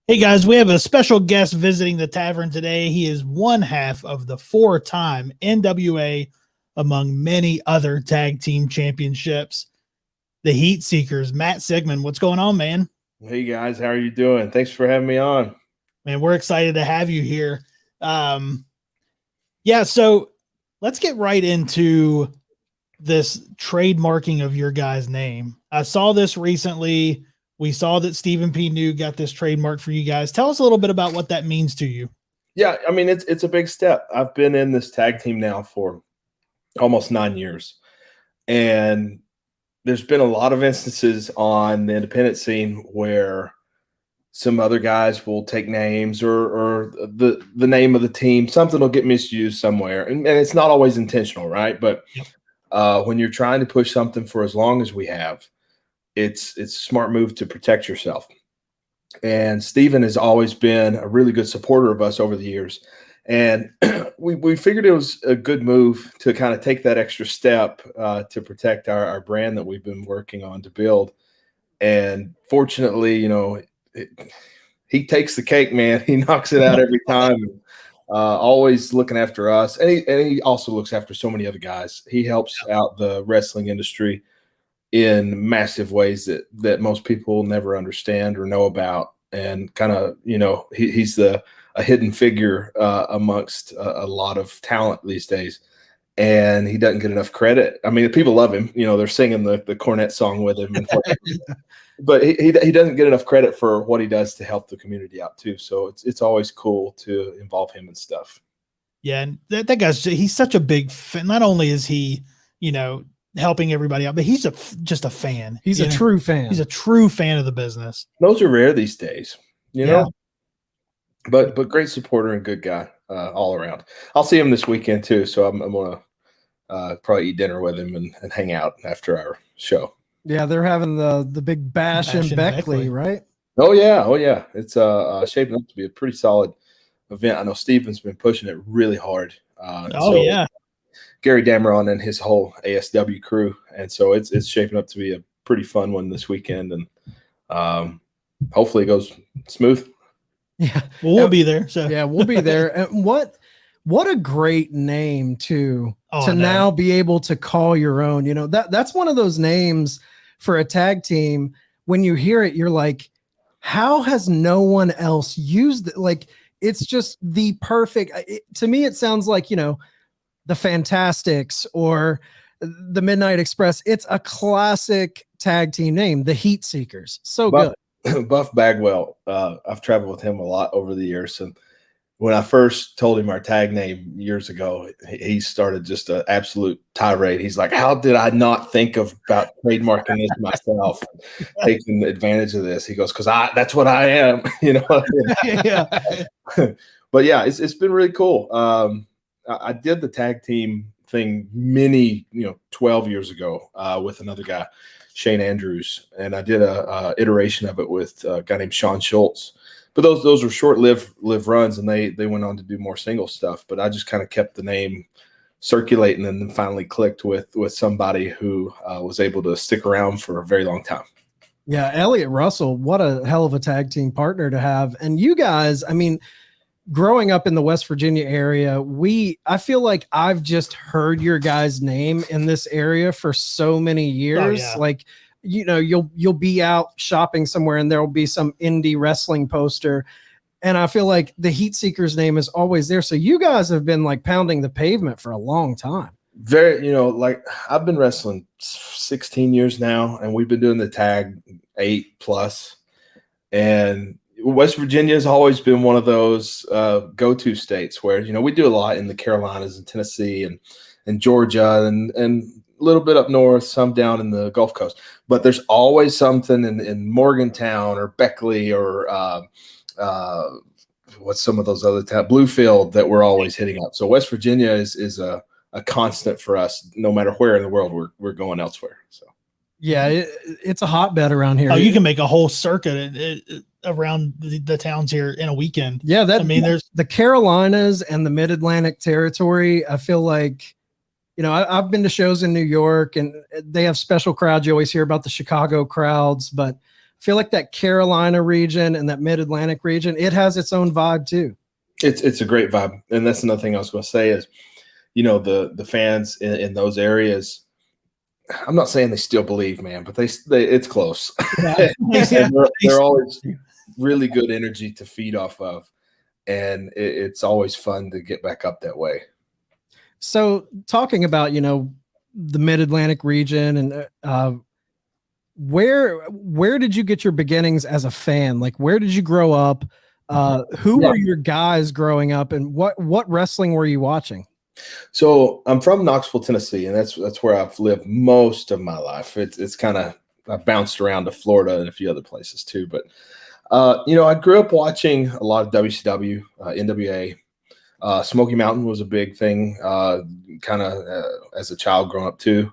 Hey guys, we have a special guest visiting the Tavern today. He is one half of the four-time NWA, among many other tag team championships, the Heatseekers. Matt SIGMON, what's going on, man? Hey guys, how are you doing? Thanks for having me on. Man, we're excited to have you here. Yeah, so let's get right into this trademarking of your guy's name. I saw this recently. We saw that Stephen P. New got this trademark for you guys. Tell us a little bit about what that means to you. Yeah, I mean it's a big step. I've been in this tag team now for almost 9 years, and there's been a lot of instances on the independent scene where some other guys will take names or the name of the team. Something will get misused somewhere, and it's not always intentional, right? But when you're trying to push something for as long as we have, it's a smart move to protect yourself. And Steven has always been a really good supporter of us over the years. And we figured it was a good move to kind of take that extra step to protect our brand that we've been working on to build. And fortunately, he takes the cake, man. He knocks it out every time. Always looking after us. And he also looks after so many other guys. He helps out the wrestling industry in massive ways that most people never understand or know about, and kind of he's a hidden figure amongst a lot of talent these days, and he doesn't get enough credit. I mean, people love him, they're singing the cornet song with him, but he doesn't get enough credit for what he does to help the community out too. So it's always cool to involve him in stuff. Yeah, and that guy's, he's such a big fan. Not only is he helping everybody out, but he's just a fan. He's a true fan. He's a true fan of the business. Those are rare these days, but great supporter and good guy all around. I'll see him this weekend too, so I'm gonna probably eat dinner with him and hang out after our show. Yeah, they're having the big bash in Beckley, right? Oh yeah, it's shaping up to be a pretty solid event. I know Steven's been pushing it really hard. Gary Dameron and his whole ASW crew, and so it's shaping up to be a pretty fun one this weekend, and hopefully it goes smooth. Yeah, well, we'll be there. So yeah, we'll be there. And what a great name to now be able to call your own. That's one of those names for a tag team. When you hear it, you're like, how has no one else used it? Like, it's just the perfect. To me, it sounds like the Fantastics or the Midnight Express. It's a classic tag team name, the Heatseekers. So good. Buff Bagwell, I've traveled with him a lot over the years. And when I first told him our tag name years ago, he started just an absolute tirade. He's like, how did I not think about trademarking this myself, taking advantage of this? He goes, because that's what I am. Yeah. But yeah, it's been really cool. I did the tag team thing 12 years ago with another guy, Shane Andrews, and I did a iteration of it with a guy named Sean Schultz. But those were short-lived runs, and they went on to do more single stuff. But I just kind of kept the name circulating, and then finally clicked with somebody who was able to stick around for a very long time. Yeah, Elliot Russell, what a hell of a tag team partner to have. And you guys, I mean, growing up in the West Virginia area, I feel like I've just heard your guys' name in this area for so many years. Oh, yeah. Like, you'll be out shopping somewhere and there'll be some indie wrestling poster. And I feel like the Heatseekers name is always there. So you guys have been like pounding the pavement for a long time. Very, like I've been wrestling 16 years now, and we've been doing the tag 8+. And West Virginia has always been one of those go-to states where, we do a lot in the Carolinas and Tennessee and Georgia and a little bit up north, some down in the Gulf Coast. But there's always something in Morgantown or Beckley or what's some of those other towns, Bluefield, that we're always hitting up. So West Virginia is a constant for us. No matter where in the world we're going elsewhere. So yeah, it's a hotbed around here. Oh, you can make a whole circuit around the towns here in a weekend. Yeah, there's the Carolinas and the Mid-Atlantic territory. I feel like, I've been to shows in New York, and they have special crowds. You always hear about the Chicago crowds, but feel like that Carolina region and that Mid-Atlantic region, it has its own vibe too. It's a great vibe. And that's another thing I was going to say is, you know, the fans in those areas, I'm not saying they still believe, man, but they it's close. Yeah. they're always really good energy to feed off of. And it's always fun to get back up that way. So talking about, you know, the Mid-Atlantic region and where did you get your beginnings as a fan? Like, where did you grow up? Who were your guys growing up, and what wrestling were you watching? So I'm from Knoxville, Tennessee, and that's where I've lived most of my life. It's kind of, I bounced around to Florida and a few other places too. But you know, I grew up watching a lot of WCW, NWA. Smoky Mountain was a big thing, kind of as a child growing up too.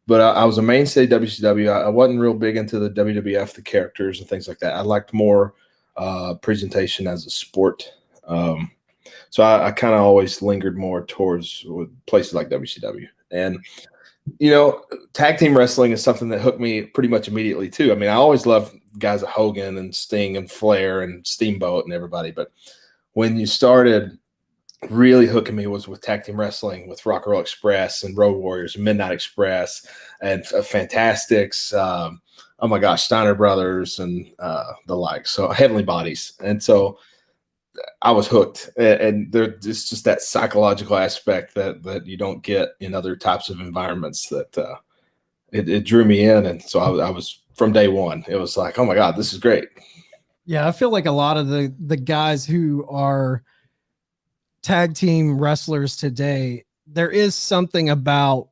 But I was a mainstay WCW. I wasn't real big into the WWF, the characters and things like that. I liked more presentation as a sport. So I kind of always lingered more towards places like WCW. And, you know, tag team wrestling is something that hooked me pretty much immediately too. I mean, I always loved guys like Hogan and Sting and Flair and Steamboat and everybody. But when you started really hooking me was with tag team wrestling, with Rock and Roll Express and Road Warriors and Midnight Express and Fantastics. Oh my gosh, Steiner Brothers and the like. So Heavenly Bodies. And so I was hooked. And there's just that psychological aspect that you don't get in other types of environments that it drew me in. And so I was from day one. It was like, oh my God, this is great. Yeah, I feel like a lot of the guys who are tag team wrestlers today, there is something about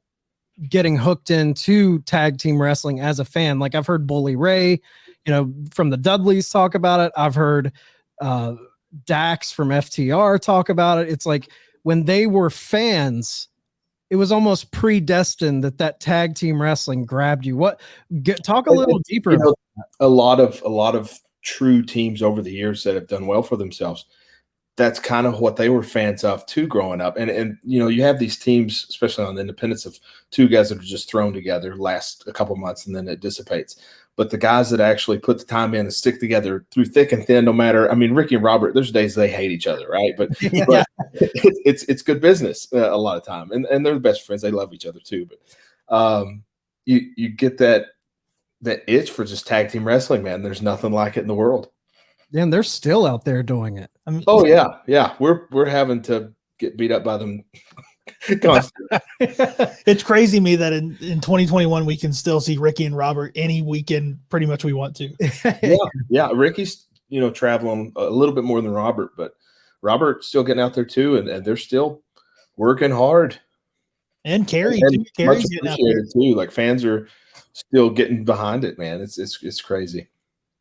getting hooked into tag team wrestling as a fan. Like I've heard Bully Ray, you know, from the Dudleys talk about it. I've heard Dax from FTR talk about it. It's like when they were fans, it was almost predestined that tag team wrestling grabbed you. Talk a little deeper. You know, a lot of true teams over the years that have done well for themselves, that's kind of what they were fans of too growing up. And you know, you have these teams, especially on the independents, of two guys that are just thrown together, last a couple months, and then it dissipates. But the guys that actually put the time in and stick together through thick and thin, no matter, I mean, Ricky and Robert, there's days they hate each other, right? But, but it's good business a lot of time. And they're the best friends. They love each other too. But you get that itch for just tag team wrestling, man. There's nothing like it in the world. And they're still out there doing it. I mean, oh yeah. We're having to get beat up by them constantly. It's crazy to me that in 2021 we can still see Ricky and Robert any weekend pretty much we want to. Yeah. Ricky's, you know, traveling a little bit more than Robert, but Robert's still getting out there too, and they're still working hard. And Carrie and too. Carrie's getting out there too. Like fans are still getting behind it, man. It's crazy.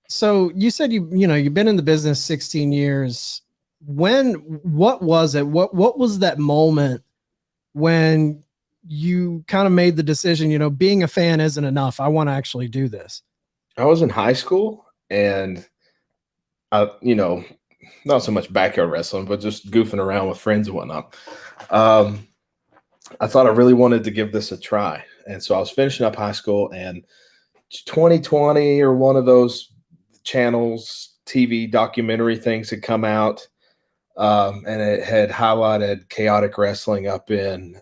So you said you've been in the business 16 years. What was it? What was that moment when you kind of made the decision, you know, being a fan isn't enough, I want to actually do this? I was in high school, and you know, not so much backyard wrestling, but just goofing around with friends and whatnot. I thought I really wanted to give this a try. And so I was finishing up high school, and 2020 or one of those channels, TV documentary things had come out, and it had highlighted Chaotic Wrestling up in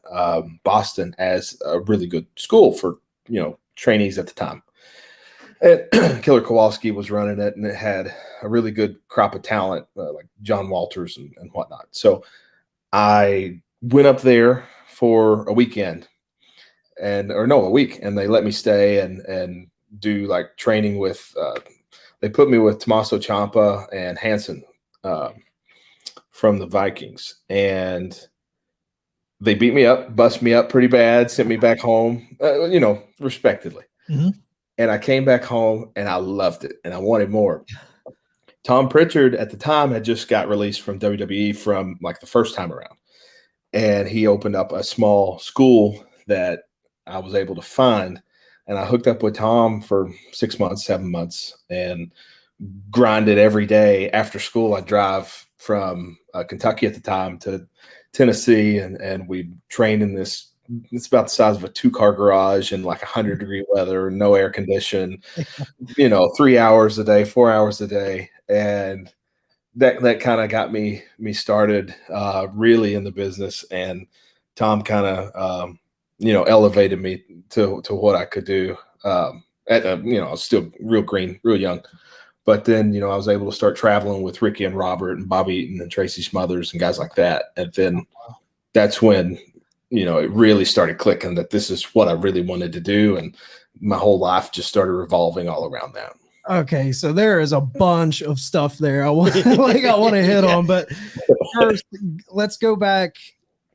Boston as a really good school for, you know, trainees at the time. And Killer Kowalski was running it, and it had a really good crop of talent, like John Walters and whatnot. So I went up there for a weekend, a week, and they let me stay and do like training with. They put me with Tommaso Ciampa and Hansen from the Vikings, and they beat me up, bust me up pretty bad, sent me back home, you know, respectively. Mm-hmm. And I came back home, and I loved it, and I wanted more. Tom Prichard at the time had just got released from WWE from like the first time around, and he opened up a small school that I was able to find. And I hooked up with Tom for 6 months, 7 months, and grinded every day. After school, I'd drive from Kentucky at the time to Tennessee, and we trained in this it's about the size of a 2-car garage in like 100-degree weather, no air condition, 3 hours a day, 4 hours a day. And that kind of got me started really in the business. And Tom kind of, elevated me to what I could do. I was still real green, real young. But then, I was able to start traveling with Ricky and Robert and Bobby Eaton and Tracy Smothers and guys like that. And then that's when, it really started clicking that this is what I really wanted to do. And my whole life just started revolving all around that. Okay, so there is a bunch of stuff there I want to hit on. But first, let's go back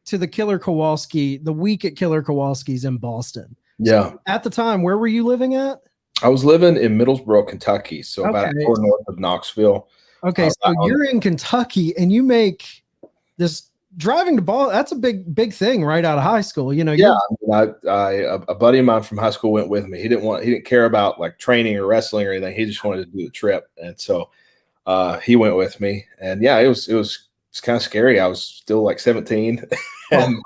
to the Killer Kowalski, the week at Killer Kowalski's in Boston. Yeah. So at the time, where were you living at? I was living in Middlesboro, Kentucky, so about an hour north of Knoxville. Okay, so you're in Kentucky, and you make this driving to Boston. That's a big thing right out of high school. Yeah, a buddy of mine from high school went with me. He didn't care about like training or wrestling or anything. He just wanted to do the trip, and so he went with me. And yeah, it was kind of scary. I was still like 17. And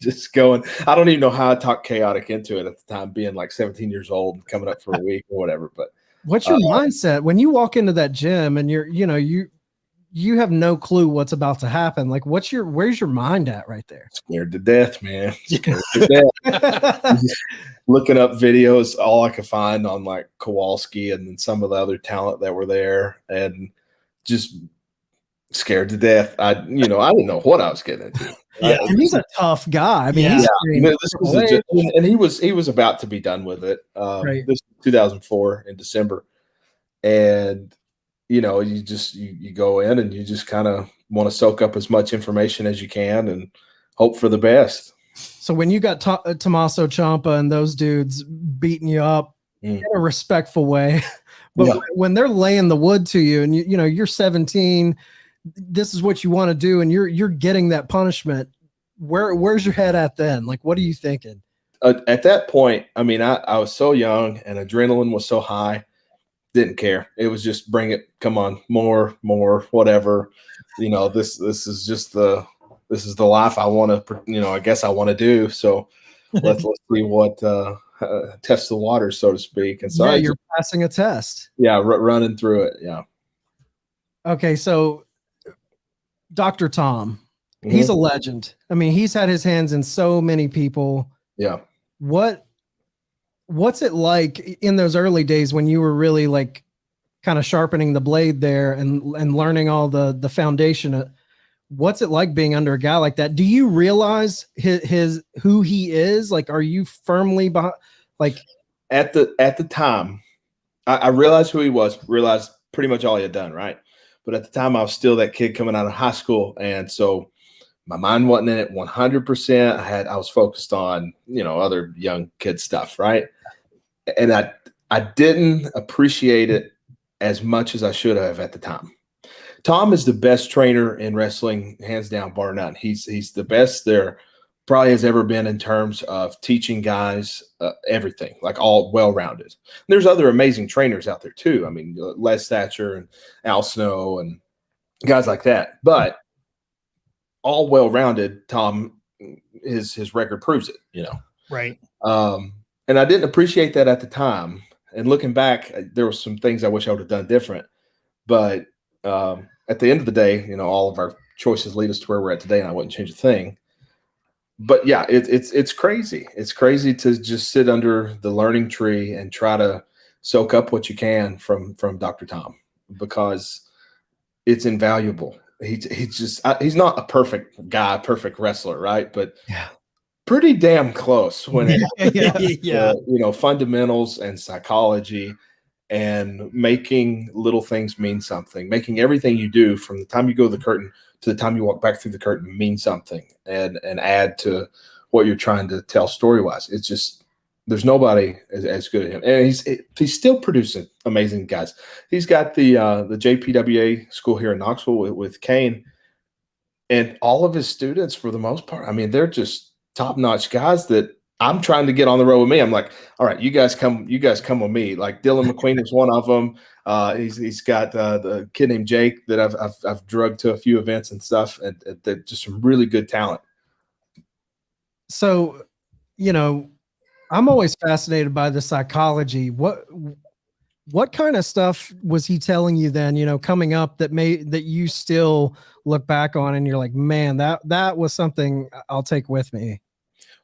just going, I don't even know how I talked chaotic into it at the time, being like 17 years old and coming up for a week or whatever. But what's your mindset when you walk into that gym and you have no clue what's about to happen? Like, where's your mind at right there? Scared to death, man. Scared to death. Looking up videos, all I could find on like Kowalski and then some of the other talent that were there, and just scared to death. I didn't know what I was getting into. Yeah, and he's a tough guy. I mean, and he was about to be done with it. Right. This was 2004 in December, and you go in and you just kind of want to soak up as much information as you can and hope for the best. So when you got Tommaso Ciampa and those dudes beating you up in a respectful way, but when they're laying the wood to you and you're 17. This is what you want to do, and you're getting that punishment. Where's your head at then? Like, what are you thinking? At that point, I mean, I was so young and adrenaline was so high, didn't care. It was just bring it, come on, more, whatever. This is just the life I want to, I guess I want to do. So let's see what test the waters, so to speak. And so you're passing a test. Yeah, running through it. Yeah. Okay, so Dr. Tom, he's a legend. I mean, he's had his hands in so many people. Yeah. What's it like in those early days when you were really like kind of sharpening the blade there and learning all the foundation? What's it like being under a guy like that? Do you realize his who he is? Like, are you firmly behind? Like, at the time, I realized who he was. Realized pretty much all he had done, right? But at the time, I was still that kid coming out of high school, and so my mind wasn't in it 100%. I was focused on other young kid stuff, right? And I didn't appreciate it as much as I should have at the time. Tom is the best trainer in wrestling, hands down, bar none. He's the best there probably has ever been in terms of teaching guys everything, like all well-rounded. There's other amazing trainers out there too. I mean, Les Thatcher and Al Snow and guys like that, but all well-rounded. Tom, his record proves it, Right. And I didn't appreciate that at the time. And looking back, there were some things I wish I would have done different. But at the end of the day, all of our choices lead us to where we're at today, and I wouldn't change a thing. But yeah, it's crazy. It's crazy to just sit under the learning tree and try to soak up what you can from Dr. Tom, because it's invaluable. He's not a perfect guy, perfect wrestler, right? But pretty damn close when it fundamentals and psychology and making little things mean something, making everything you do from the time you go to the curtain to the time you walk back through the curtain mean something and add to what you're trying to tell story-wise. It's just, there's nobody as good as him. And he's still producing amazing guys. He's got the JPWA school here in Knoxville with Kane, and all of his students, for the most part, I mean, they're just top-notch guys that I'm trying to get on the road with me. I'm like, all right, you guys come with me. Like Dylan McQueen is one of them. He's got the kid named Jake that I've drugged to a few events and stuff, and they're just some really good talent. So, you know, I'm always fascinated by the psychology. What kind of stuff was he telling you then, you know, coming up that you still look back on and you're like, man, that was something I'll take with me?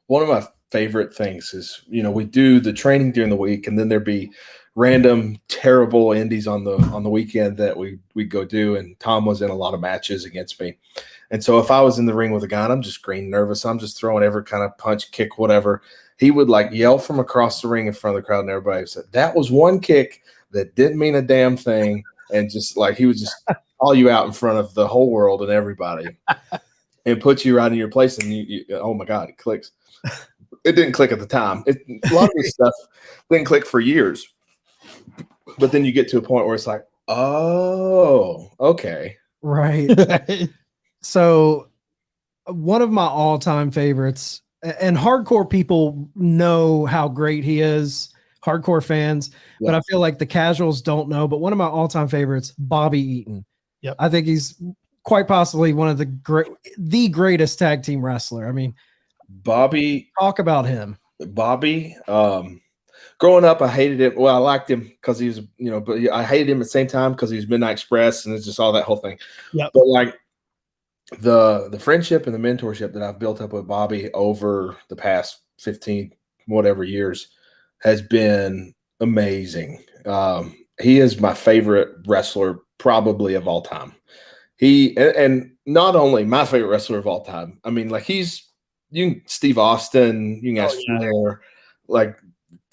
One of my favorite things is, you know, we do the training during the week, and then there'd be random terrible indies on the weekend that we go do. And Tom was in a lot of matches against me. And so if I was in the ring with a guy and I'm just green nervous, I'm just throwing every kind of punch, kick, whatever, he would like yell from across the ring in front of the crowd, and everybody said, that was one kick that didn't mean a damn thing. And just like, he would just call you out in front of the whole world and everybody and put you right in your place. And you oh my God, it clicks. It didn't click at the time. A lot of this stuff didn't click for years. But then you get to a point where it's like, oh, okay. Right. So one of my all-time favorites, and hardcore people know how great he is, hardcore fans, but I feel like the casuals don't know. But one of my all-time favorites, Bobby Eaton. Yep. I think he's quite possibly one of the greatest tag team wrestler. I mean, Bobby, talk about him. Bobby, growing up, I hated him. Well, I liked him because he was, you know, but I hated him at the same time because he was Midnight Express, and it's just all that whole thing. Yep. But like the friendship and the mentorship that I've built up with Bobby over the past 15 whatever years has been amazing. He is my favorite wrestler probably of all time. And not only my favorite wrestler of all time. I mean, like Steve Austin, you can ask Flair, like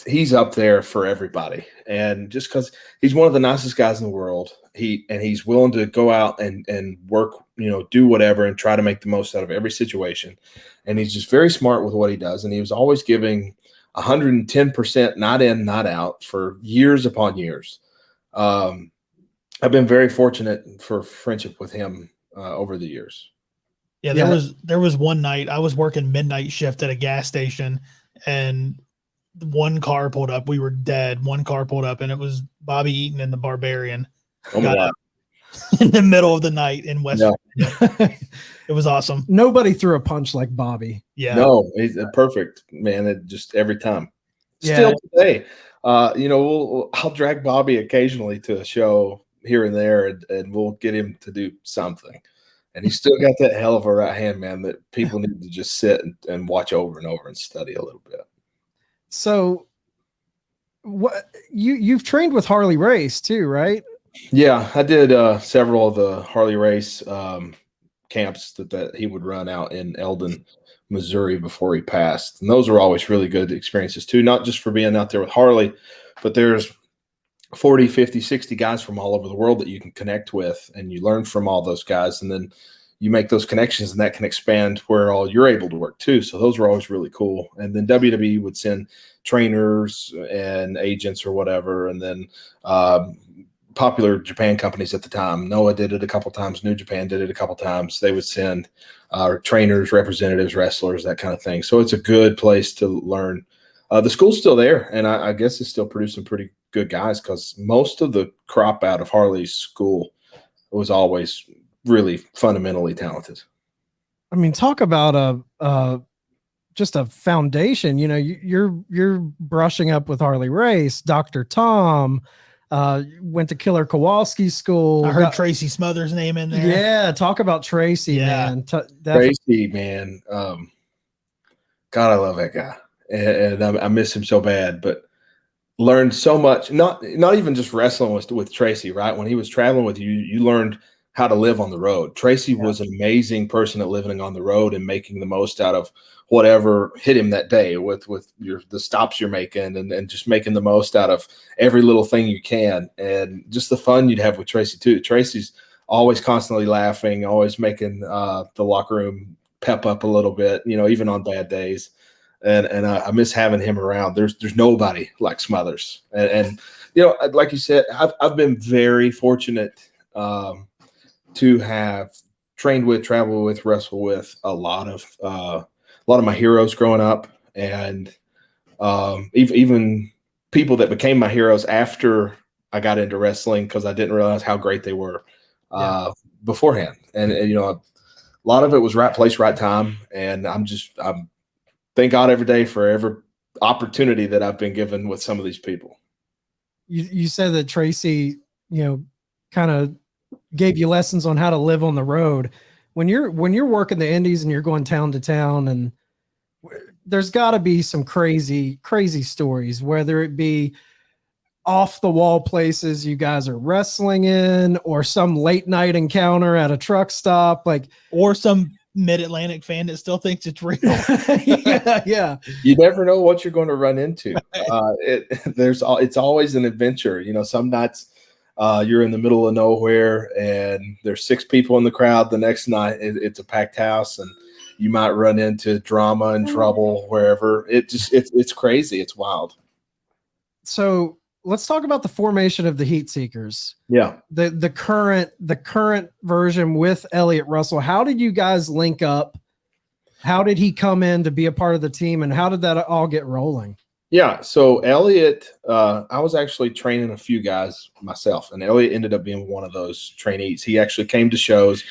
he's up there for everybody. And just because he's one of the nicest guys in the world, he's willing to go out and work, you know, do whatever and try to make the most out of every situation. And he's just very smart with what he does. And he was always giving 110% not in, not out for years upon years. I've been very fortunate for friendship with him over the years. Yeah, there was one night I was working midnight shift at a gas station, and one car pulled up. We were dead. One car pulled up, and it was Bobby Eaton and the Barbarian. Oh my God. In the middle of the night in West Virginia. It was awesome. Nobody threw a punch like Bobby. Yeah. No, he's perfect, man. It just every time. Still today, you know, I'll drag Bobby occasionally to a show here and there, and we'll get him to do something. And he's still got that hell of a right hand, man, that people need to just sit and watch over and over and study a little bit. So what you've trained with Harley Race too, right? Yeah, I did several of the Harley Race camps that he would run out in Eldon, Missouri before he passed. And those were always really good experiences too, not just for being out there with Harley, but there's 40, 50, 60 guys from all over the world that you can connect with, and you learn from all those guys, and then you make those connections, and that can expand where all you're able to work too. So those were always really cool. And then WWE would send trainers and agents or whatever, and then popular Japan companies at the time. Noah did it a couple times. New Japan did it a couple times. They would send trainers, representatives, wrestlers, that kind of thing. So it's a good place to learn. The school's still there, and I guess it's still producing pretty good guys because most of the crop out of Harley's school was always really fundamentally talented. I mean, talk about just a foundation. You know, you're brushing up with Harley Race, Dr. Tom. Went to Killer Kowalski's school. I heard Tracy Smothers' name in there. Yeah, talk about Tracy, man. Tracy, man. God, I love that guy, and I miss him so bad. But learned so much. Not even just wrestling with Tracy, right? When he was traveling with you, you learned how to live on the road. Tracy was an amazing person at living on the road and making the most out of whatever hit him that day with the stops you're making and just making the most out of every little thing you can. And just the fun you'd have with Tracy too. Tracy's always constantly laughing, always making the locker room pep up a little bit, you know, even on bad days. And I miss having him around. There's nobody like Smothers. And you know, like you said, I've been very fortunate to have trained with, traveled with, wrestled with a lot of my heroes growing up, and even people that became my heroes after I got into wrestling because I didn't realize how great they were beforehand. And you know, a lot of it was right place, right time. And I'm thank God every day for every opportunity that I've been given with some of these people. You said that Tracy, kind of gave you lessons on how to live on the road. When you're working the indies and you're going town to town, and there's got to be some crazy stories, whether it be off the wall places you guys are wrestling in, or some late night encounter at a truck stop, or some Mid-Atlantic fan that still thinks it's real. yeah. You never know what you're going to run into. It's always an adventure. Some nights you're in the middle of nowhere and there's 6 people in the crowd. The next night it's a packed house, and you might run into drama and trouble wherever. It's crazy. It's wild. So let's talk about the formation of the Heatseekers. Yeah. The current version with Elliott Russell. How did you guys link up? How did he come in to be a part of the team, and how did that all get rolling? Yeah. So Elliott, I was actually training a few guys myself, and Elliott ended up being one of those trainees. He actually came to shows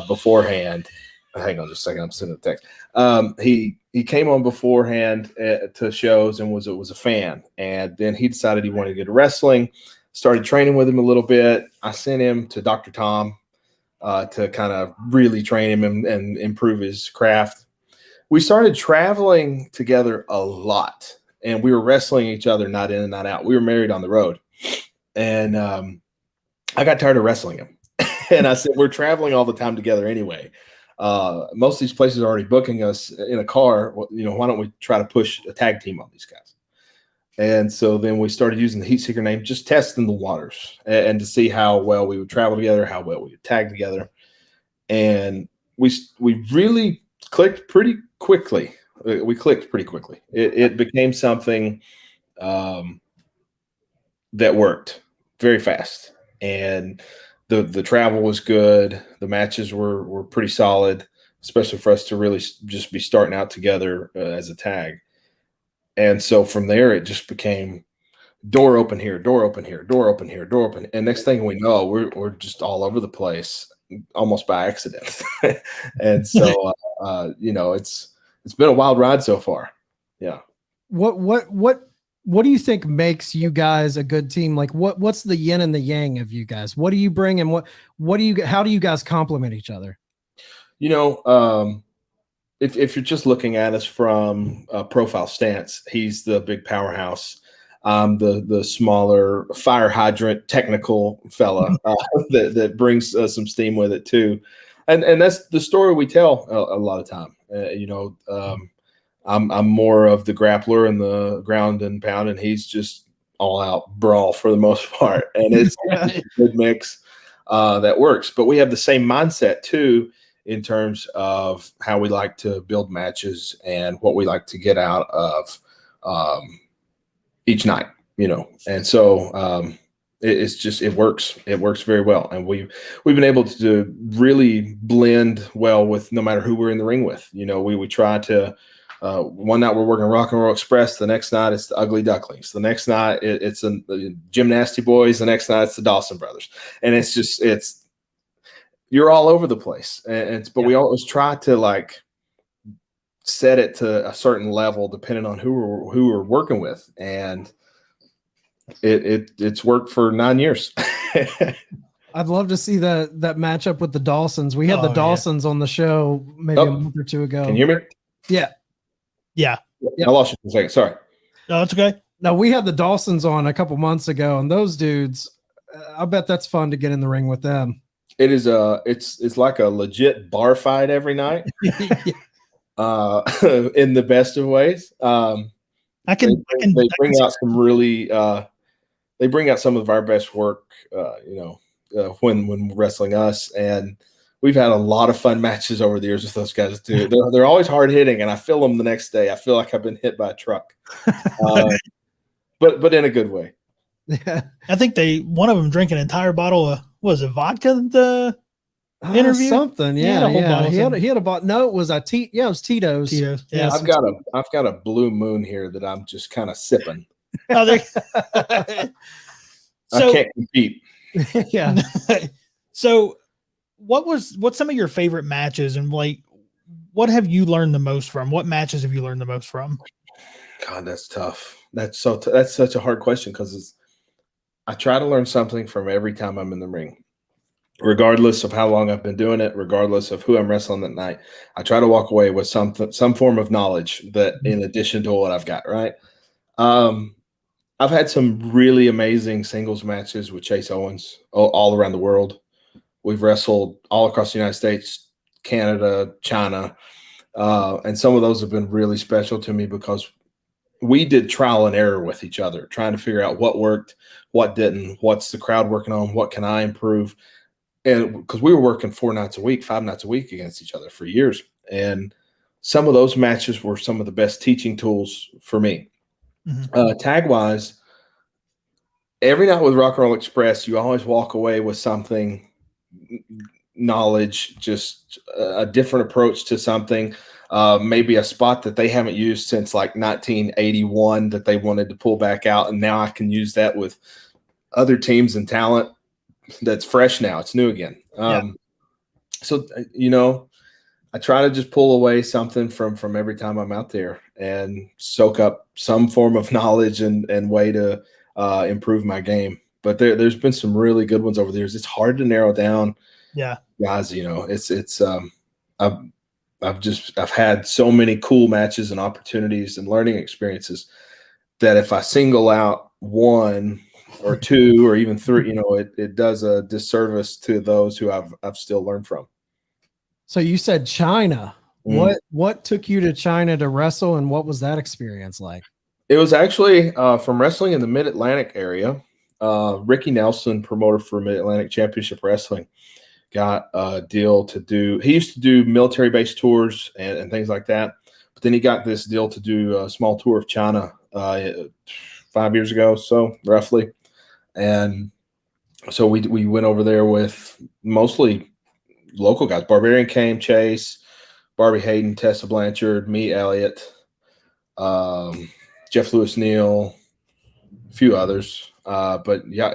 beforehand. Hang on just a second. I'm sending a text. He came on beforehand to shows and was a fan. And then he decided he wanted to get into wrestling, started training with him a little bit. I sent him to Dr. Tom to kind of really train him and improve his craft. We started traveling together a lot, and we were wrestling each other night in and night out. We were married on the road. And I got tired of wrestling him. And I said, we're traveling all the time together anyway. Most of these places are already booking us in a car. Why don't we try to push a tag team on these guys? And so then we started using the Heatseeker name, just testing the waters and to see how well we would travel together, how well we would tag together. And we really clicked pretty quickly. We clicked pretty quickly. It became something that worked very fast. And the travel was good. The matches were pretty solid, especially for us to really just be starting out together as a tag. And so from there, it just became door open here, door open here, door open here, door open. And next thing we know, we're just all over the place, almost by accident. And so, it's been a wild ride so far. Yeah. What do you think makes you guys a good team? Like what's the yin and the yang of you guys? What do you bring, and how do you guys complement each other? If you're just looking at us from a profile stance, he's the big powerhouse. I'm the smaller fire hydrant technical fella that brings some steam with it too. And that's the story we tell a lot of time. I'm more of the grappler and the ground and pound, and he's just all out brawl for the most part. And it's a good mix that works. But we have the same mindset too, in terms of how we like to build matches and what we like to get out of each night, And so it works. It works very well. And we've been able to really blend well with no matter who we're in the ring with. We try to one night we're working Rock and Roll Express. The next night it's the Ugly Ducklings. The next night it's the Gymnasty Boys. The next night it's the Dawson Brothers. And it's you're all over the place. But we always try to set it to a certain level depending on who we're working with. And it's worked for 9 years. I'd love to see that matchup with the Dawsons. We had the Dawsons on the show maybe a month or two ago. Can you hear me? Yeah. I lost you for a second. Sorry. No, that's okay. No, we had the Dawsons on a couple months ago, and those dudes, I bet that's fun to get in the ring with them. It is it's like a legit bar fight every night. In the best of ways. They bring out some really they bring out some of our best work when wrestling us, and we've had a lot of fun matches over the years with those guys too. They're always hard hitting, and I feel them the next day. I feel like I've been hit by a truck, but in a good way. Yeah, I think one of them drank an entire bottle of vodka. The interview something, He had a bottle. No, it was it was Tito's. Tito's. Yeah, I've got a Blue Moon here that I'm just kind of sipping. I can't compete. Yeah. So what's some of your favorite matches, and what have you learned the most from? What matches have you learned the most from? God, that's tough. That's such a hard question because I try to learn something from every time I'm in the ring, regardless of how long I've been doing it, regardless of who I'm wrestling that night. I try to walk away with some form of knowledge that, in addition to what I've got, right? I've had some really amazing singles matches with Chase Owens all around the world. We've wrestled all across the United States, Canada, China, and some of those have been really special to me because we did trial and error with each other, trying to figure out what worked, what didn't, what's the crowd working on, what can I improve. And because we were working 4 nights a week, 5 nights a week against each other for years. And some of those matches were some of the best teaching tools for me. Tag wise, every night with Rock and Roll Express, you always walk away with something, knowledge, just a different approach to something. Maybe a spot that they haven't used since like 1981 that they wanted to pull back out. And now I can use that with other teams and talent that's fresh now. It's new again. So, I try to just pull away something from every time I'm out there and soak up some form of knowledge and way to improve my game. But there's been some really good ones over the years. It's hard to narrow down. Yeah, guys, I've had so many cool matches and opportunities and learning experiences that if I single out 1 or 2 or even 3, it does a disservice to those who I've still learned from. So you said China. What took you to China to wrestle, and what was that experience like? It was actually from wrestling in the Mid-Atlantic area. Ricky Nelson, promoter for Mid-Atlantic Championship Wrestling, got a deal to do. He used to do military-based tours and things like that, but then he got this deal to do a small tour of China 5 years ago, so roughly. And so we went over there with mostly local guys. Barbarian came, Chase, Barbie Hayden, Tessa Blanchard, me, Elliott, Jeff Lewis Neal, a few others. But yeah,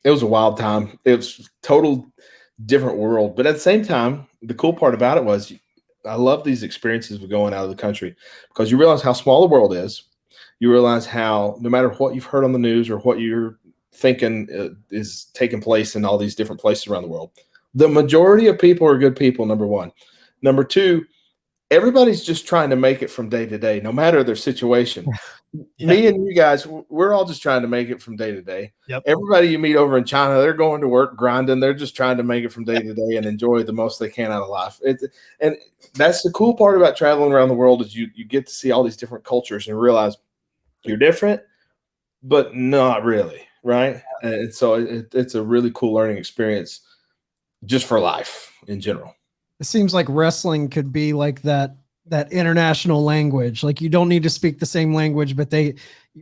it was a wild time. It was total different world. But at the same time, the cool part about it was I love these experiences of going out of the country because you realize how small the world is. You realize how no matter what you've heard on the news or what you're thinking is taking place in all these different places around the world, the majority of people are good people, number one. Number two, everybody's just trying to make it from day to day, no matter their situation. Me and you guys, we're all just trying to make it from day to day. Everybody you meet over in China, they're going to work, grinding. They're just trying to make it from day to day and enjoy the most they can out of life. And that's the cool part about traveling around the world is you get to see all these different cultures and realize you're different, but not really, right? And so it's a really cool learning experience just for life in general. It seems like wrestling could be like that international language. Like you don't need to speak the same language, but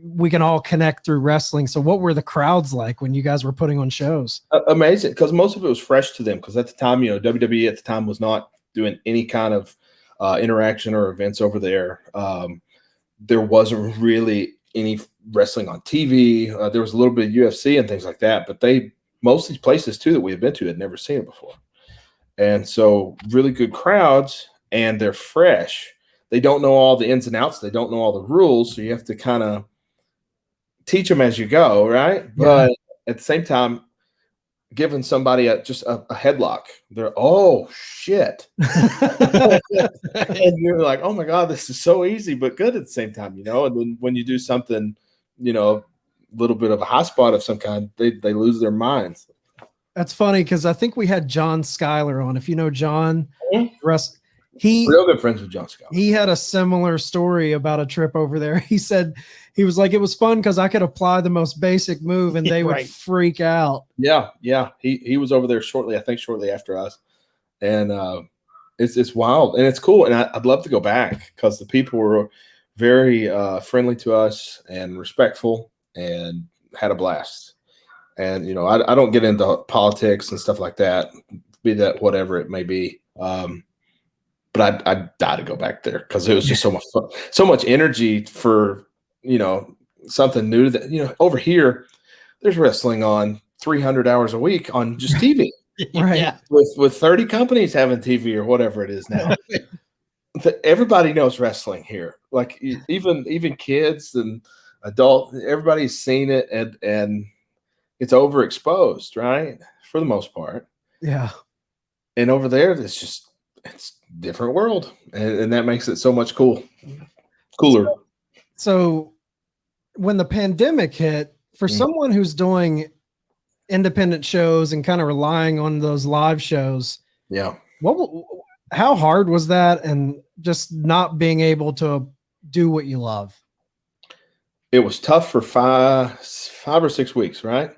we can all connect through wrestling. So what were the crowds like when you guys were putting on shows? Amazing, because most of it was fresh to them. Because at the time, WWE at the time was not doing any kind of interaction or events over there. There wasn't really any wrestling on TV. There was a little bit of UFC and things like that, but most of these places too that we had been to had never seen it before. And so really good crowds, and they're fresh. They don't know all the ins and outs. They don't know all the rules. So you have to kind of teach them as you go, right? Yeah. But at the same time, giving somebody just a headlock, they're, oh, shit. And you're like, oh, my God, this is so easy, but good at the same time, And then when you do something, a little bit of a hot spot of some kind, they lose their minds. That's funny because I think we had John Schuyler on. If you know John, real good friends with John Schuyler. He had a similar story about a trip over there. He said he was like, it was fun because I could apply the most basic move and they would freak out. Yeah. He was over there shortly after us, and it's wild and it's cool. And I'd love to go back because the people were very friendly to us and respectful and had a blast. And, I don't get into politics and stuff like that, be that whatever it may be. But I'd die to go back there because it was just so much fun, so much energy for, something new that, over here, there's wrestling on 300 hours a week on just TV. Right. With 30 companies having TV or whatever it is now. everybody knows wrestling here. Like even kids and adult, everybody's seen it, and it's overexposed, right? For the most part. Yeah. And over there, it's different world, and that makes it so much cooler. So when the pandemic hit, for someone who's doing independent shows and kind of relying on those live shows, how hard was that, and just not being able to do what you love? It was tough for five or 6 weeks, right?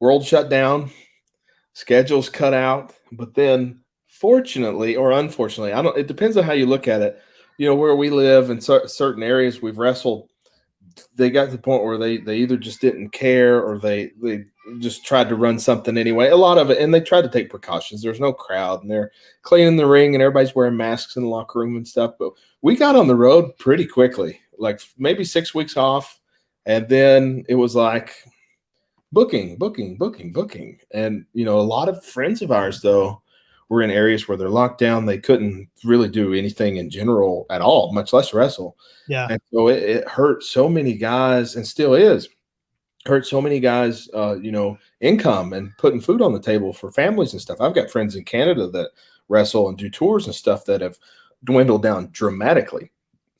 World shut down, schedules cut out, but then fortunately or unfortunately, it depends on how you look at it. Where we live in certain areas we've wrestled, they got to the point where they either just didn't care, or they just tried to run something anyway. A lot of it, and they tried to take precautions. There's no crowd, and they're cleaning the ring, and everybody's wearing masks in the locker room and stuff. But we got on the road pretty quickly, like maybe 6 weeks off, and then it was like booking. And a lot of friends of ours though were in areas where they're locked down. They couldn't really do anything in general at all, much less wrestle. Yeah. And so it hurt so many guys, and still hurt so many guys, income and putting food on the table for families and stuff. I've got friends in Canada that wrestle and do tours and stuff that have dwindled down dramatically.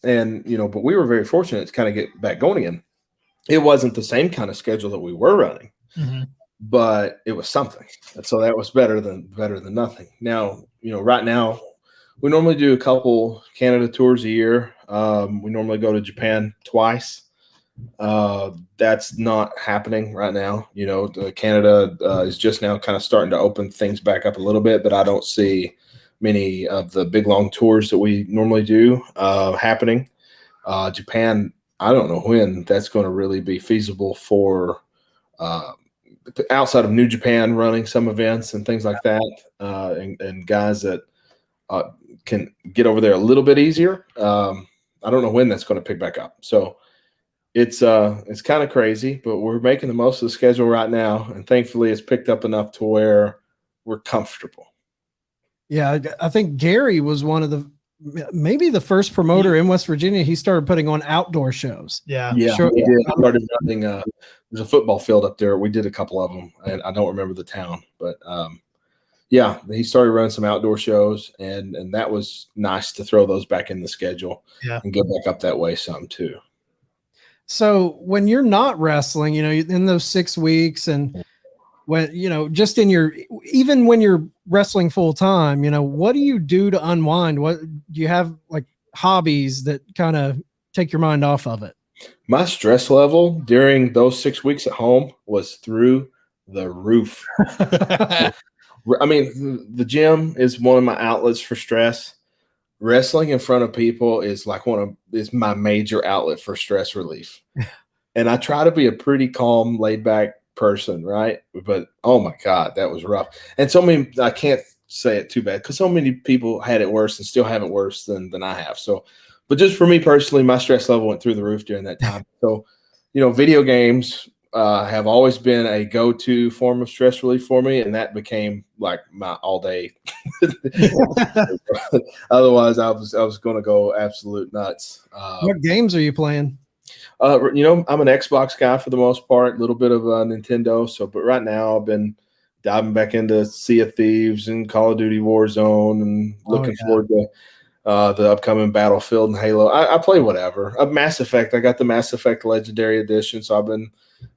And, but we were very fortunate to kind of get back going again. It wasn't the same kind of schedule that we were running, but it was something. And so that was better than nothing. Now, right now we normally do a couple Canada tours a year. We normally go to Japan twice. That's not happening right now. Canada is just now kind of starting to open things back up a little bit, but I don't see many of the big long tours that we normally do happening. Japan, I don't know when that's going to really be feasible for outside of New Japan running some events and things like that, and guys that can get over there a little bit easier. I don't know when that's going to pick back up. So it's kind of crazy, but we're making the most of the schedule right now, and thankfully it's picked up enough to where we're comfortable. Yeah, I think Gary was one of maybe the first promoter in West Virginia. He started putting on outdoor shows. Yeah. Sure. We did. Started running. There's a football field up there. We did a couple of them, and I don't remember the town, but he started running some outdoor shows, and that was nice to throw those back in the schedule and go back up that way some too. So when you're not wrestling, in those 6 weeks, and when, just even when you're wrestling full time, what do you do to unwind? What do you have, like, hobbies that kind of take your mind off of it? My stress level during those 6 weeks at home was through the roof. I mean, the gym is one of my outlets for stress. Wrestling in front of people is is my major outlet for stress relief. And I try to be a pretty calm, laid back person, right? But oh my God, that was rough. And so many, I can't say it too bad because so many people had it worse and still have it worse than I have. So, but just for me personally, my stress level went through the roof during that time. So, video games have always been a go-to form of stress relief for me, and that became like my all day. Otherwise, I was going to go absolute nuts. What games are you playing? I'm an Xbox guy for the most part, a little bit of Nintendo. So, but right now I've been diving back into Sea of Thieves and Call of Duty Warzone, and looking forward to the upcoming Battlefield and Halo. I play whatever. Mass Effect. I got the Mass Effect Legendary Edition, so I've been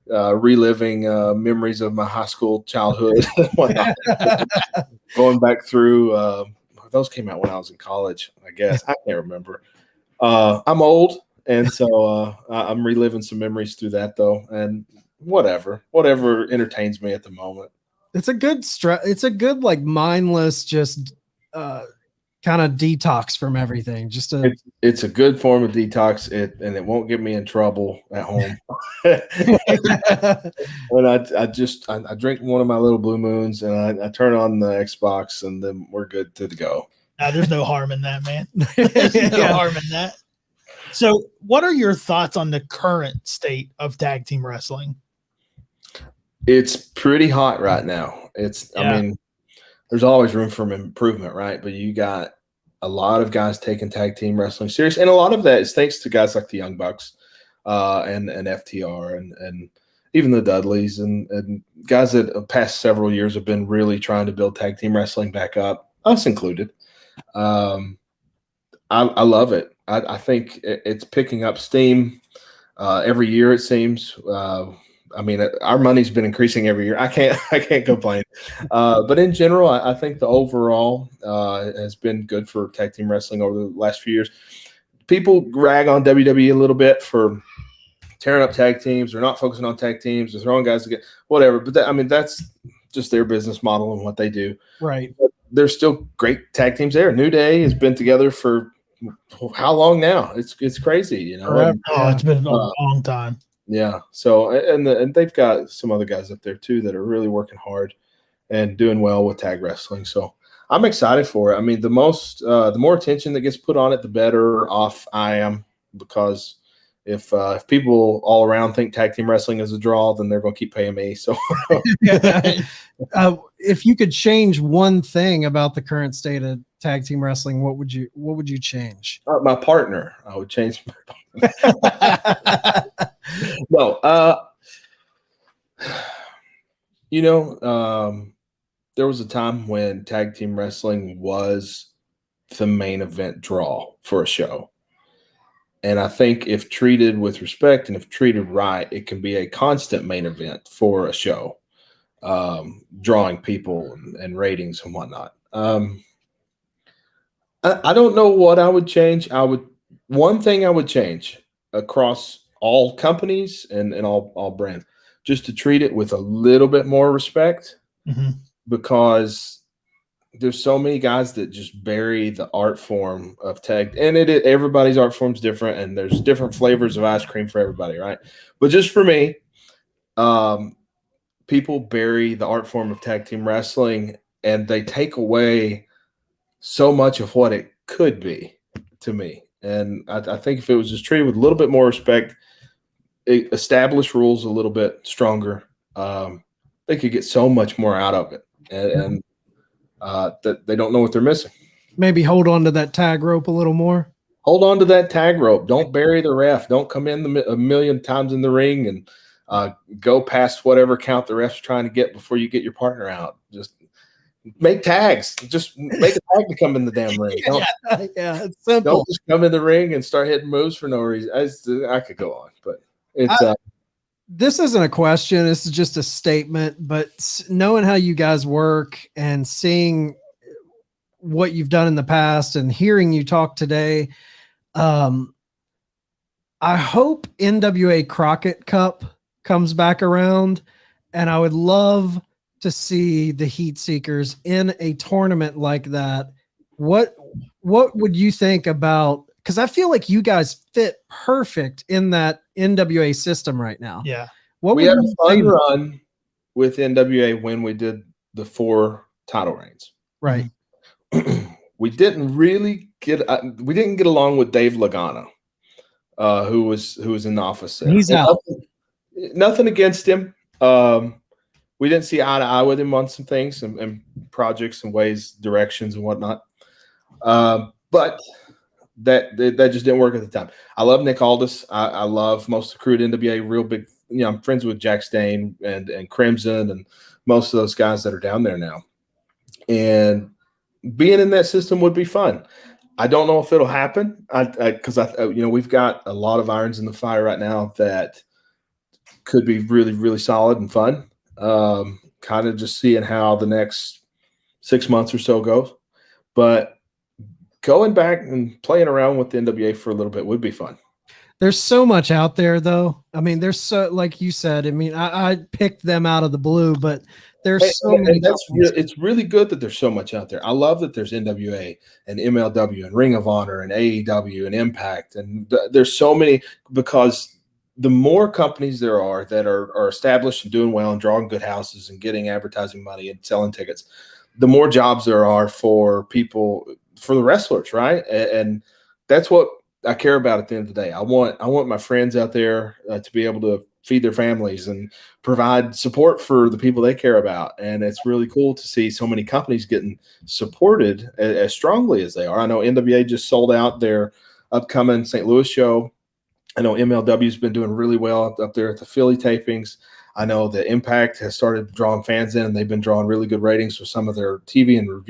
reliving memories of my high school childhood. Going back through, those came out when I was in college, I guess. I can't remember. I'm old, and so I'm reliving some memories through that, though. And whatever entertains me at the moment. It's a good it's a good, like, mindless, just kind of detox from everything. It's a good form of detox, and it won't get me in trouble at home. When I drink one of my little Blue Moons, and I turn on the Xbox, and then we're good to go. There's no harm in that, man. There's no harm in that. So what are your thoughts on the current state of tag team wrestling? It's pretty hot right now. I mean, there's always room for improvement, right? But you got a lot of guys taking tag team wrestling serious, and a lot of that is thanks to guys like the Young Bucks and FTR and even the Dudleys and guys that the past several years have been really trying to build tag team wrestling back up, us included. I love it. I think it's picking up steam every year, it seems. I mean, our money's been increasing every year. I can't complain. But in general, I think the overall has been good for tag team wrestling over the last few years. People rag on WWE a little bit for tearing up tag teams or not focusing on tag teams or throwing guys together, whatever. But that's just their business model and what they do. Right. But there's still great tag teams there. New Day has been together for how long now? It's crazy, And, it's been a long time. Yeah. So and they've got some other guys up there too that are really working hard and doing well with tag wrestling. So I'm excited for it. I mean, the more attention that gets put on it, the better off I am, because if people all around think tag team wrestling is a draw, then they're going to keep paying me. So if you could change one thing about the current state of tag team wrestling, what would you change? My partner. I would change my partner. No, there was a time when tag team wrestling was the main event draw for a show. And I think if treated with respect and if treated right, it can be a constant main event for a show, drawing people and ratings and whatnot. I don't know what I would change. One thing I would change across all companies and all brands, just to treat it with a little bit more respect, because there's so many guys that just bury the art form of tag, and everybody's art form's different, and there's different flavors of ice cream for everybody, right? But just for me, people bury the art form of tag team wrestling, and they take away so much of what it could be to me. And I think if it was just treated with a little bit more respect, establish rules a little bit stronger, they could get so much more out of it, and that they don't know what they're missing. Maybe hold on to that tag rope a little more. Hold on to that tag rope. Don't bury the ref. Don't come in a million times in the ring and go past whatever count the ref's trying to get before you get your partner out. Just make tags. Just make a tag to come in the damn ring. It's simple. Don't just come in the ring and start hitting moves for no reason. I could go on, but it's this isn't a question. This is just a statement. But knowing how you guys work and seeing what you've done in the past and hearing you talk today, I hope NWA Crockett Cup comes back around, and I would love to see the Heatseekers in a tournament like that. What would you think about? Because I feel like you guys fit perfect in that NWA system right now. Yeah. We had a fun run with NWA when we did the 4 title reigns. Right. We didn't get along with Dave Lagana, who was in the office there. He's out. Nothing against him. We didn't see eye to eye with him on some things and projects and ways, directions and whatnot. But that just didn't work at the time. I love Nick Aldis. I love most of the crew at NWA. Real big, I'm friends with Jack Stain and Crimson and most of those guys that are down there now. And being in that system would be fun. I don't know if it'll happen because we've got a lot of irons in the fire right now that could be really, really solid and fun. Kind of just seeing how the next 6 months or so goes. But going back and playing around with the NWA for a little bit would be fun. There's so much out there, though. I mean, there's so, like you said, I mean, I picked them out of the blue, but there's so many. It's really good that there's so much out there. I love that there's NWA and MLW and Ring of Honor and AEW and Impact. And there's so many, because the more companies there are that are established and doing well and drawing good houses and getting advertising money and selling tickets, the more jobs there are for people, for the wrestlers, right? And that's what I care about at the end of the day. I want my friends out there to be able to feed their families and provide support for the people they care about. And it's really cool to see so many companies getting supported as strongly as they are. I know NWA just sold out their upcoming St. Louis show. I know MLW's been doing really well up there at the Philly tapings. I know that Impact has started drawing fans in, and they've been drawing really good ratings for some of their TV and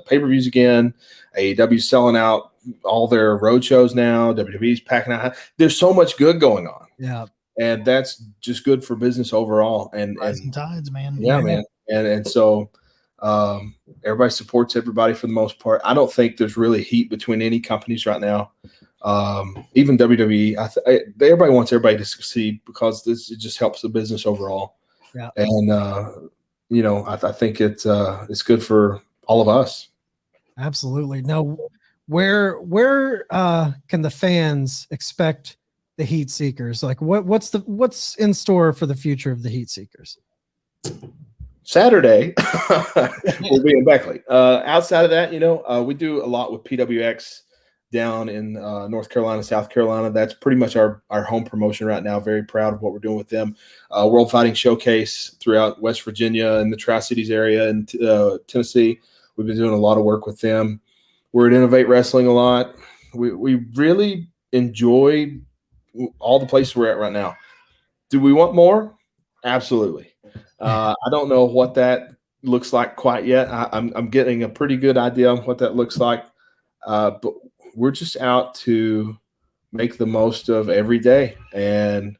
pay-per-views again. AEW's selling out all their road shows now. WWE's packing out. There's so much good going on. Yeah. And that's just good for business overall. And rising tides, man. Yeah, man. And so everybody supports everybody for the most part. I don't think there's really heat between any companies right now. Even WWE, everybody wants everybody to succeed because it just helps the business overall. Yeah. And I think it's good for all of us. Absolutely. Now, where can the fans expect the Heatseekers? Like, what's in store for the future of the Heatseekers? Saturday, we'll be in Beckley. Outside of that, we do a lot with PWX down in North Carolina, South Carolina. That's pretty much our home promotion right now. Very proud of what we're doing with them. World Fighting Showcase throughout West Virginia and the Tri-Cities area and Tennessee. We've been doing a lot of work with them. We're at Innovate Wrestling a lot. We really enjoy all the places we're at right now. Do we want more? Absolutely. I don't know what that looks like quite yet. I'm getting a pretty good idea on what that looks like. But we're just out to make the most of every day and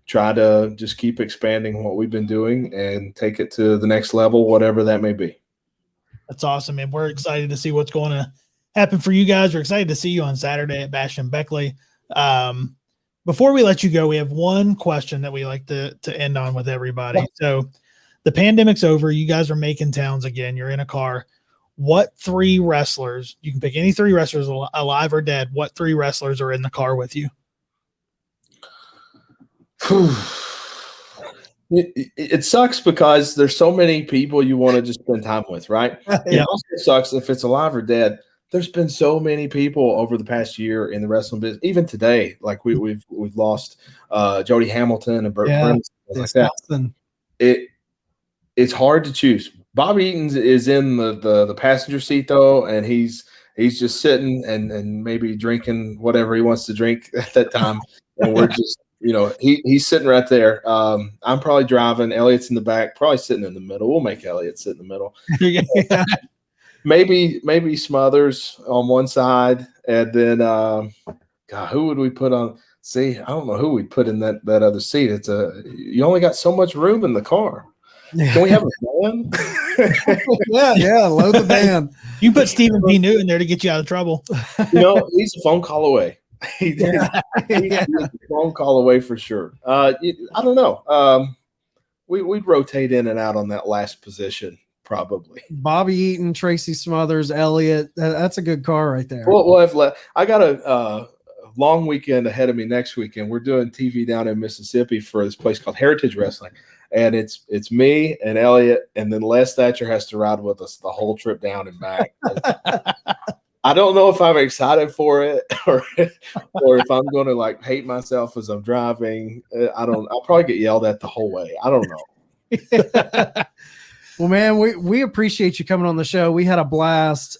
try to just keep expanding what we've been doing and take it to the next level, whatever that may be. That's awesome, man. We're excited to see what's going to happen for you guys. We're excited to see you on Saturday at Bash and Beckley. Before we let you go, we have one question that we like to end on with everybody. Yeah. So the pandemic's over. You guys are making towns again. You're in a car. What 3 wrestlers, you can pick any 3 wrestlers alive or dead, what 3 wrestlers are in the car with you? It sucks because there's so many people you want to just spend time with, right? Yeah. It also sucks if it's alive or dead. There's been so many people over the past year in the wrestling business. Even today, like we've lost Jody Hamilton and Burt Prince, like that. It's hard to choose. Bobby Eaton is in the passenger seat though, and he's just sitting and maybe drinking whatever he wants to drink at that time, and we're just he's sitting right there. I'm probably driving. Elliot's in the back, probably sitting in the middle. We'll make Elliot sit in the middle. Yeah. Maybe Smothers on one side, and then God, who would we put on? See, I don't know who we'd put in that other seat. You only got so much room in the car. Can we have a van? yeah, load the van. You put Stephen P. Newton there to get you out of trouble. He's a phone call away. He's a phone call away for sure. I don't know. We'd rotate in and out on that last position probably. Bobby Eaton, Tracy Smothers, Elliot. That's a good car right there. Well, I got a long weekend ahead of me next weekend. We're doing TV down in Mississippi for this place called Heritage Wrestling. And it's me and Elliot, and then Les Thatcher has to ride with us the whole trip down and back. I don't know if I'm excited for it or if I'm going to hate myself as I'm driving. I'll probably get yelled at the whole way. I don't know. Well, man, we appreciate you coming on the show. We had a blast.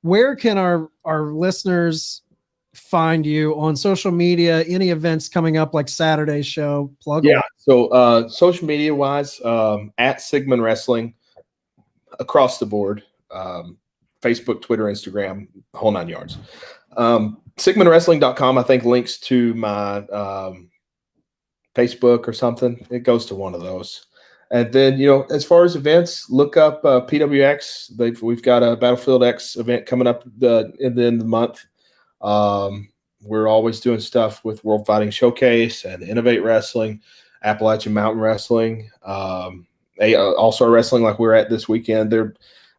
Where can our listeners find you on social media? Any events coming up like Saturday's show? Plug yeah. So social media wise, at SIGMON Wrestling across the board, Facebook, Twitter, Instagram, the whole 9 yards. SIGMONWrestling.com, I think, links to my Facebook or something. It goes to one of those. And then, as far as events, look up PWX. We've got a Battlefield X event coming up in the end of the month. We're always doing stuff with World Fighting Showcase and Innovate Wrestling, Appalachian Mountain Wrestling, All-Star Wrestling like we're at this weekend.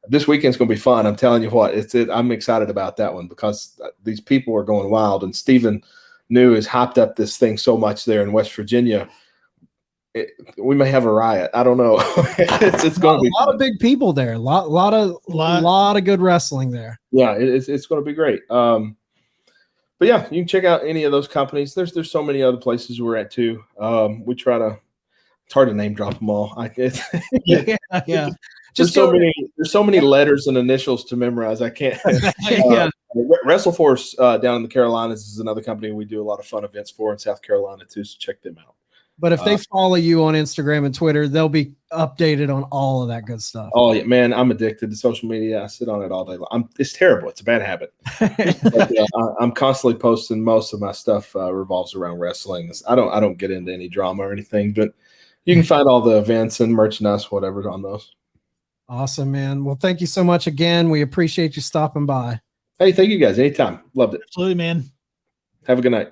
This weekend's going to be fun. I'm telling you what, I'm excited about that one because these people are going wild. And Stephen New has hyped up this thing so much there in West Virginia. We may have a riot. I don't know. it's going to be a lot of big people there. A lot of good wrestling there. Yeah, it's going to be great. but yeah, you can check out any of those companies. There's so many other places we're at too. We try to. It's hard to name drop them all. Yeah. There's so many letters and initials to memorize. I can't. WrestleForce down in the Carolinas is another company we do a lot of fun events for in South Carolina too. So check them out. But if they follow you on Instagram and Twitter, they'll be updated on all of that good stuff. Oh yeah, man, I'm addicted to social media. I sit on it all day long. It's terrible. It's a bad habit. But, I'm constantly posting. Most of my stuff revolves around wrestling. I don't get into any drama or anything, but you can find all the events and merchandise, whatever, on those. Awesome, man. Well, thank you so much again. We appreciate you stopping by. Hey, thank you guys. Anytime. Loved it. Absolutely, man. Have a good night.